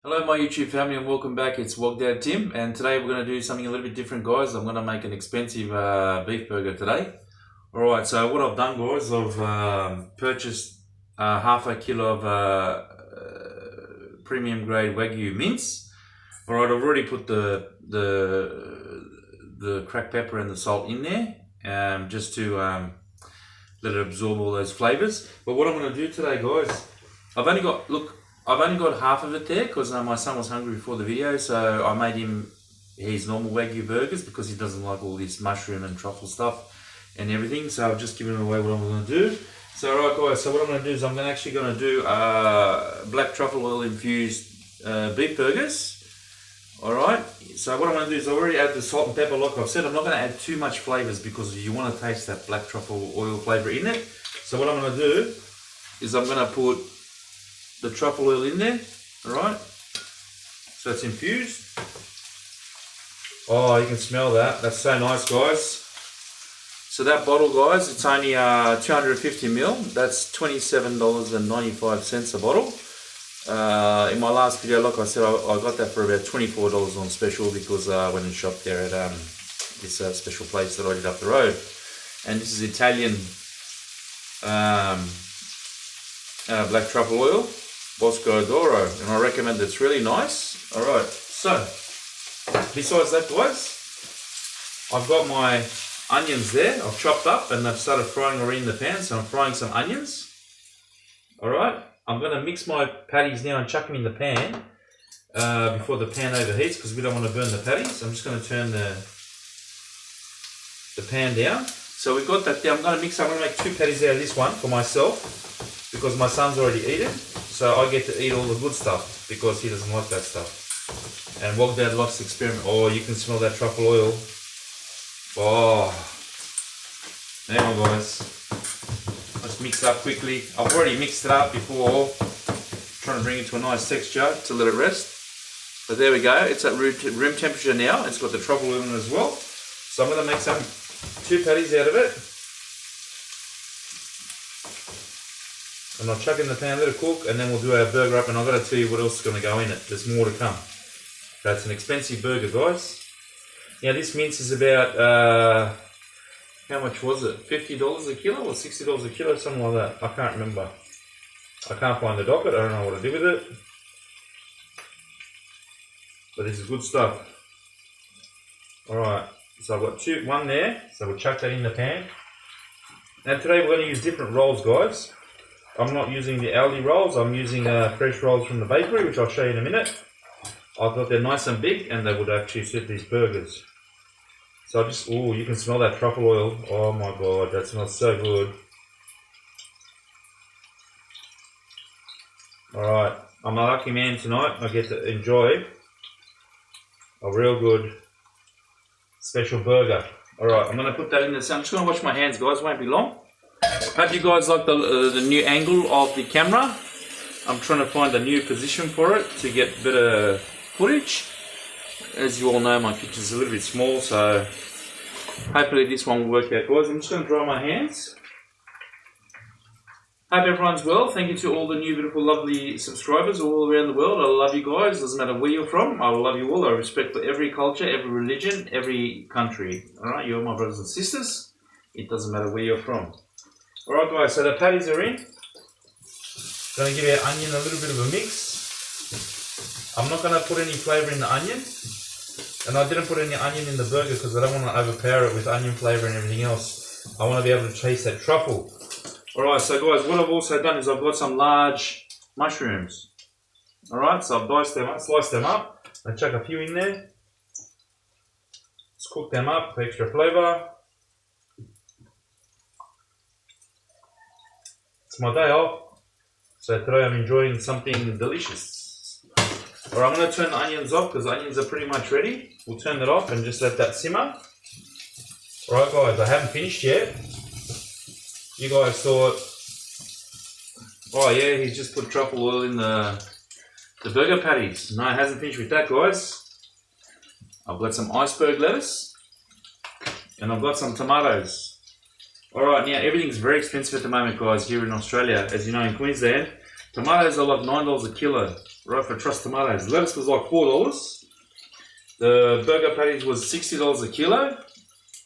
Hello my YouTube family and welcome back. It's Wagyu Tim, and today we're going to do something a little bit different, guys. I'm going to make an expensive beef burger today. Alright, so what I've done, guys, I've purchased half a kilo of premium grade Wagyu mince. Alright, I've already put the cracked pepper and the salt in there just to let it absorb all those flavors. But what I'm going to do today, guys, I've only got half of it there because my son was hungry before the video, so I made him his normal Wagyu burgers because he doesn't like all this mushroom and truffle stuff and everything. So I've just given away what I'm going to do. So alright guys, so what I'm going to do is I'm actually going to do black truffle oil infused beef burgers. Alright, so what I'm going to do is I already add the salt and pepper. Like I've said, I'm not going to add too much flavors because you want to taste that black truffle oil flavor in it. So what I'm going to do is I'm going to put the truffle oil in there, alright? So it's infused. Oh, you can smell that. That's so nice, guys. So that bottle, guys, it's only 250 ml. That's $27.95 a bottle. In my last video, like I said, I got that for about $24 on special because I went and shopped there at this special place that I did up the road. And this is Italian black truffle oil, Bosco d'Oro, and I recommend it's really nice. Alright, so besides that, guys, I've got my onions there. I've chopped up and I've started frying already in the pan, so I'm frying some onions. Alright, I'm going to mix my patties now and chuck them in the pan before the pan overheats because we don't want to burn the patties. I'm just going to turn the pan down. So we've got that there. I'm going to make 2 patties out of this one for myself because my son's already eaten. So I get to eat all the good stuff because he doesn't like that stuff. And Wagyu likes to experiment. Oh, you can smell that truffle oil. Oh, now guys, let's mix it up quickly. I've already mixed it up before, trying to bring it to a nice texture to let it rest. But there we go. It's at room temperature now. It's got the truffle oil in it as well. So I'm going to make 2 patties out of it. And I'll chuck in the pan, let it cook, and then we'll do our burger up. And I've got to tell you what else is going to go in it. There's more to come. That's an expensive burger, guys. Now this mince is about, how much was it? $50 a kilo or $60 a kilo? Something like that. I can't remember. I can't find the docket. I don't know what to do with it. But this is good stuff. Alright, so I've got one there. So we'll chuck that in the pan. Now today we're going to use different rolls, guys. I'm not using the Aldi rolls, I'm using fresh rolls from the bakery, which I'll show you in a minute. I thought they're nice and big and they would actually suit these burgers. So oh, you can smell that truffle oil. Oh my god, that smells so good. Alright, I'm a lucky man tonight. I get to enjoy a real good special burger. Alright, I'm going to put that in the sun. I'm just going to wash my hands, guys, won't be long. Hope you guys like the new angle of the camera. I'm trying to find a new position for it to get better footage. As you all know, my picture's a little bit small, so hopefully this one will work out, guys. I'm just going to dry my hands. Hope everyone's well. Thank you to all the new, beautiful, lovely subscribers all around the world. I love you guys. Doesn't matter where you're from. I love you all. I respect for every culture, every religion, every country. Alright, you're my brothers and sisters. It doesn't matter where you're from. Alright guys, so the patties are in. Going to give our onion a little bit of a mix. I'm not going to put any flavour in the onion. And I didn't put any onion in the burger because I don't want to overpower it with onion flavour and everything else. I want to be able to taste that truffle. Alright, so guys, what I've also done is I've got some large mushrooms. Alright, so I've sliced them up. I chuck a few in there. Let's cook them up for extra flavour. It's my day off, so today I'm enjoying something delicious. Alright, I'm going to turn the onions off because the onions are pretty much ready. We'll turn that off and just let that simmer. Alright guys, I haven't finished yet. You guys thought, oh yeah, he's just put truffle oil in the burger patties. No, it hasn't finished with that, guys. I've got some iceberg lettuce and I've got some tomatoes. Alright, now everything's very expensive at the moment, guys, here in Australia. As you know, in Queensland, tomatoes are like $9 a kilo. right, for Truss Tomatoes. Lettuce was like $4. The burger patties was $60 a kilo.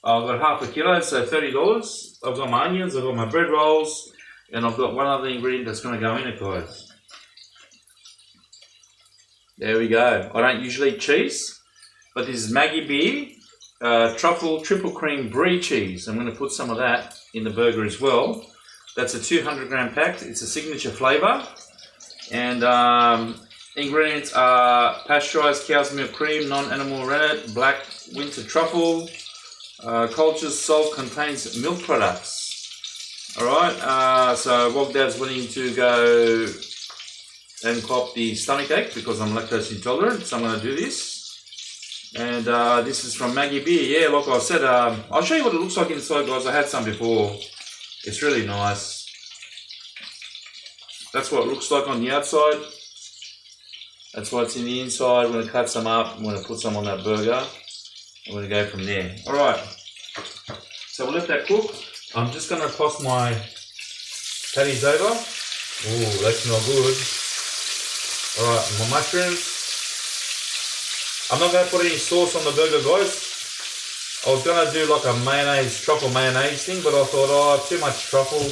I've got half a kilo, so $30. I've got my onions, I've got my bread rolls, and I've got one other ingredient that's going to go in it, guys. There we go. I don't usually eat cheese, but this is Wagyu Beef truffle triple cream brie cheese. I'm going to put some of that in the burger as well. That's a 200 gram pack. It's a signature flavour. And ingredients are pasteurised cow's milk cream, non-animal rennet, black winter truffle, cultured salt contains milk products. Alright, so Wagdad's willing to go and cop the stomach ache because I'm lactose intolerant, so I'm going to do this. And this is from Wagyu Beef. Yeah, like I said, I'll show you what it looks like inside, guys. I had some before. It's really nice. That's what it looks like on the outside. That's what's in the inside. I'm going to cut some up. I'm going to put some on that burger. I'm going to go from there. Alright. So we'll let that cook. I'm just going to toss my patties over. Ooh, that smells good. Alright, my mushrooms. I'm not going to put any sauce on the burger, guys. I was going to do like a mayonnaise, truffle mayonnaise thing, but I thought, oh, too much truffle.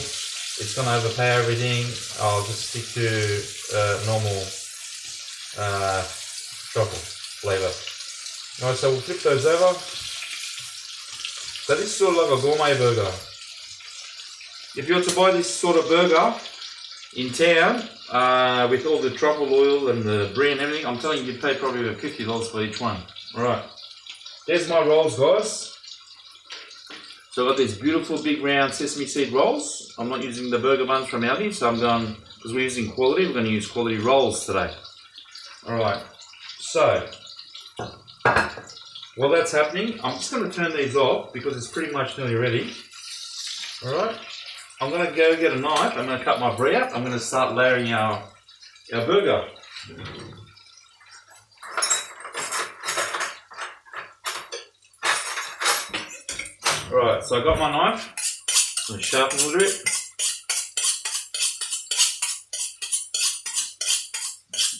It's going to overpower everything. I'll just stick to normal truffle flavour. Alright, so we'll flip those over. So this is sort of like a gourmet burger. If you were to buy this sort of burger in town, with all the truffle oil and the brie and everything, I'm telling you, you'd pay probably about $50 for each one. Alright, there's my rolls, guys. So I've got these beautiful big round sesame seed rolls. I'm not using the burger buns from Aldi, so I'm going, because we're using quality, we're going to use quality rolls today. Alright, so while that's happening, I'm just going to turn these off because it's pretty much nearly ready. Alright, I'm going to go get a knife, I'm going to cut my brie up, I'm going to start layering our burger. Alright, so I got my knife, I'm going to sharpen a little bit.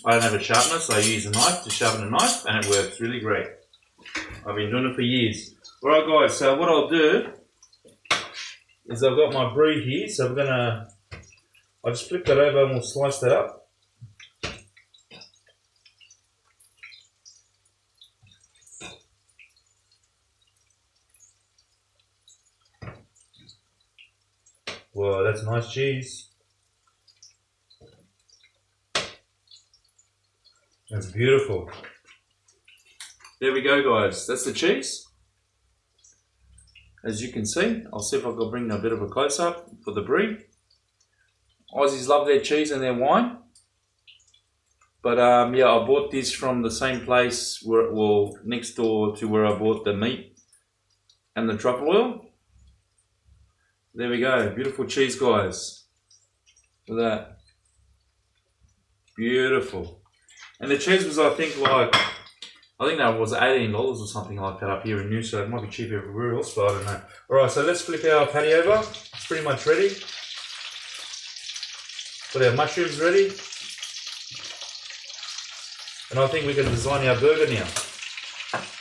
I don't have a sharpener, so I use a knife to sharpen a knife, and it works really great. I've been doing it for years. Alright guys, so what I'll do is I've got my brie here, so I'll just flip that over and we'll slice that up. Whoa, that's nice cheese. That's beautiful. There we go, guys. That's the cheese. As you can see, I'll see if I can bring a bit of a close-up for the brie. Aussies love their cheese and their wine. But yeah, I bought this from the same place, next door to where I bought the meat and the truffle oil. There we go, beautiful cheese, guys. Look at that. Beautiful. And the cheese was, I think that was $18 or something like that up here in New South. It might be cheaper everywhere else, but I don't know. Alright, so let's flip our patty over. It's pretty much ready. Got our mushrooms ready. And I think we can design our burger now.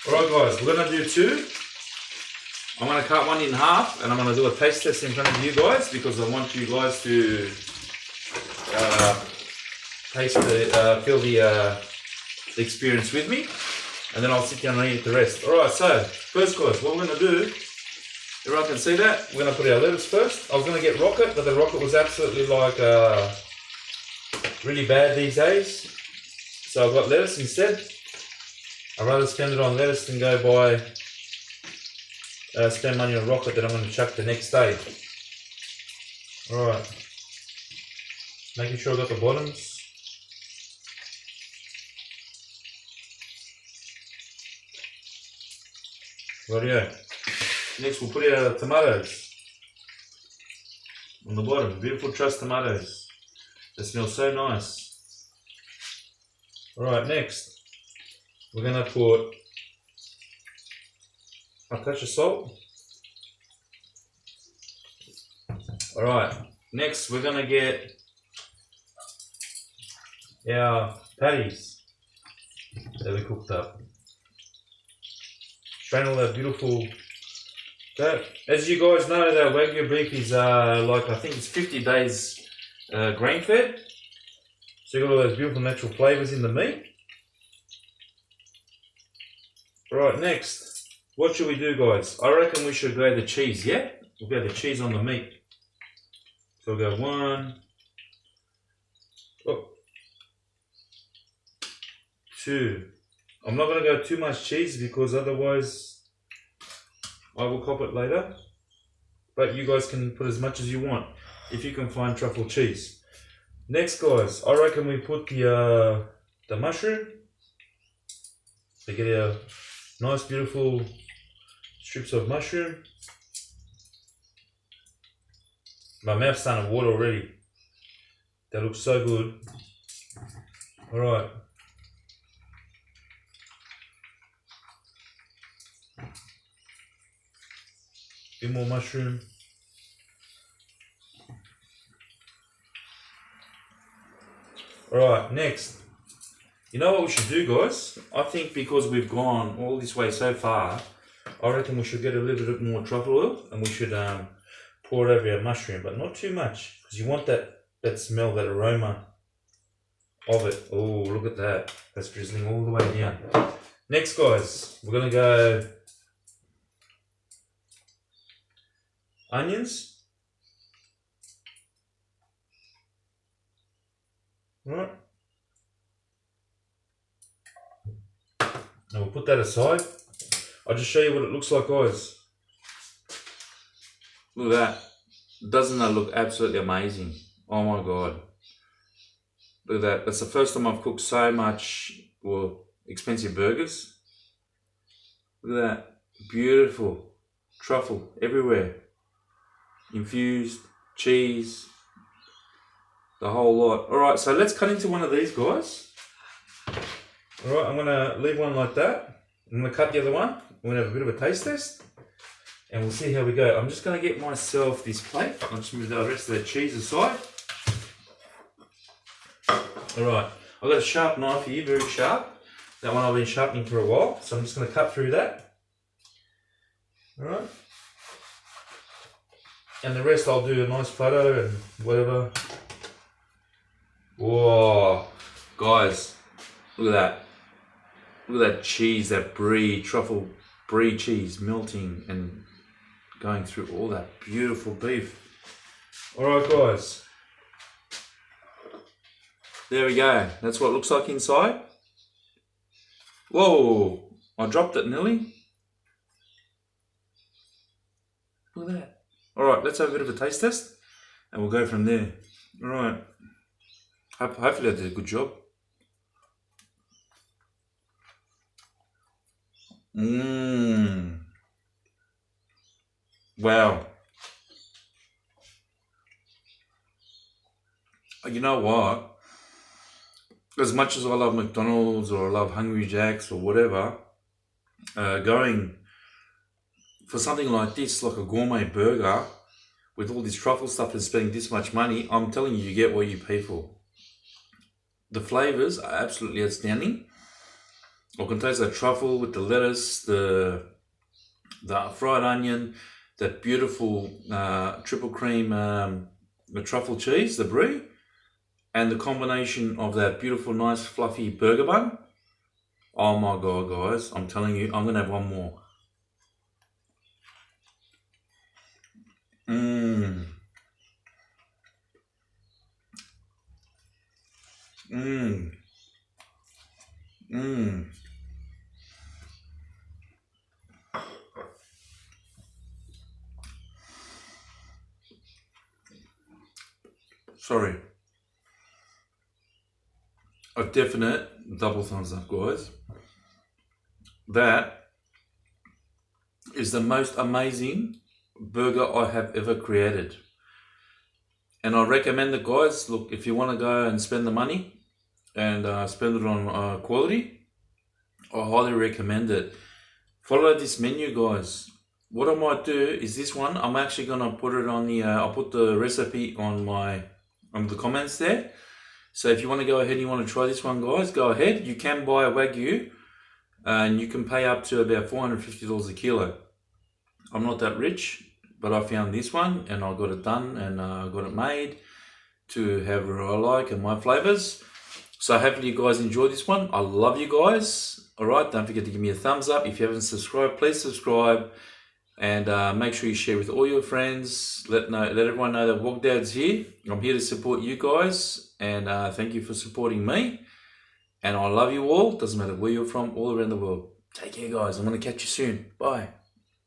Alright guys, we're going to do two. I'm going to cut one in half and I'm going to do a taste test in front of you guys because I want you guys to feel the experience with me, and then I'll sit down and eat the rest. Alright, so first course, what we're going to do, everyone can see that, we're going to put our lettuce first. I was going to get rocket, but the rocket was absolutely really bad these days, so I've got lettuce instead. I'd rather spend it on lettuce than go buy spend money on rocket that I'm going to chuck the next day. Alright, making sure I got the bottoms. Rightio. Next we'll put our tomatoes on the bottom. Beautiful Truss tomatoes. They smell so nice. Alright, next we're going to put a touch of salt. Alright, next we're going to get our patties that we cooked up. Showing all that beautiful. That, as you guys know, that Wagyu beef is like, I think it's 50 days grain fed. So you got all those beautiful natural flavours in the meat. Right, next, what should we do, guys? I reckon we should go the cheese, yeah? We'll go the cheese on the meat. So we'll go 1, 2. I'm not going to go too much cheese because otherwise I will cop it later. But you guys can put as much as you want if you can find truffle cheese. Next, guys, I reckon we put the mushroom. So get our nice, beautiful strips of mushroom. My mouth's starting to water already. That looks so good. Alright. Bit more mushroom. Alright, next. You know what we should do, guys? I think because we've gone all this way so far, I reckon we should get a little bit more truffle oil and we should pour it over our mushroom, but not too much because you want that smell, that aroma of it. Oh, look at that. That's drizzling all the way down. Next, guys, we're going to go onions. Right. Now we'll put that aside. I'll just show you what it looks like, guys. Look at that. Doesn't that look absolutely amazing? Oh my God. Look at that. That's the first time I've cooked so much, well, expensive burgers. Look at that. Beautiful. Truffle everywhere. Infused, cheese, the whole lot. Alright, so let's cut into one of these, guys. Alright, I'm going to leave one like that. I'm going to cut the other one. We're going to have a bit of a taste test. And we'll see how we go. I'm just going to get myself this plate. I'll just move the rest of the cheese aside. Alright, I've got a sharp knife here, very sharp. That one I've been sharpening for a while. So I'm just going to cut through that. Alright. And the rest I'll do a nice platter and whatever. Whoa, guys, look at that. Look at that cheese, that Brie, truffle Brie cheese melting and going through all that beautiful beef. Alright, guys. There we go. That's what it looks like inside. Whoa, I dropped it nearly. Look at that. Alright, let's have a bit of a taste test and we'll go from there. Alright. Hopefully I did a good job. Wow. You know what? As much as I love McDonald's or I love Hungry Jack's or whatever, going for something like this, like a gourmet burger, with all this truffle stuff and spending this much money, I'm telling you, you get what you pay for. The flavours are absolutely outstanding. I can taste that truffle with the lettuce, the fried onion, that beautiful triple cream the truffle cheese, the Brie, and the combination of that beautiful, nice, fluffy burger bun. Oh my God, guys, I'm telling you, I'm going to have one more. Sorry. A definite double thumbs up, guys. That is the most amazing burger I have ever created. And I recommend it, guys. Look, if you want to go and spend the money and spend it on quality, I highly recommend it. Follow this menu, guys. What I might do is this one. I'm actually gonna put it on the. I'll put the recipe on the comments there. So if you want to go ahead and you want to try this one, guys, go ahead. You can buy a Wagyu and you can pay up to about $450 a kilo. I'm not that rich, but I found this one and I got it done and I got it made to however I like and my flavors. So hopefully you guys enjoy this one. I love you guys. All right, don't forget to give me a thumbs up. If you haven't subscribed, please subscribe. And make sure you share with all your friends. Let everyone know that Wog Dad's here. I'm here to support you guys. And thank you for supporting me. And I love you all. Doesn't matter where you're from, all around the world. Take care, guys. I'm going to catch you soon. Bye.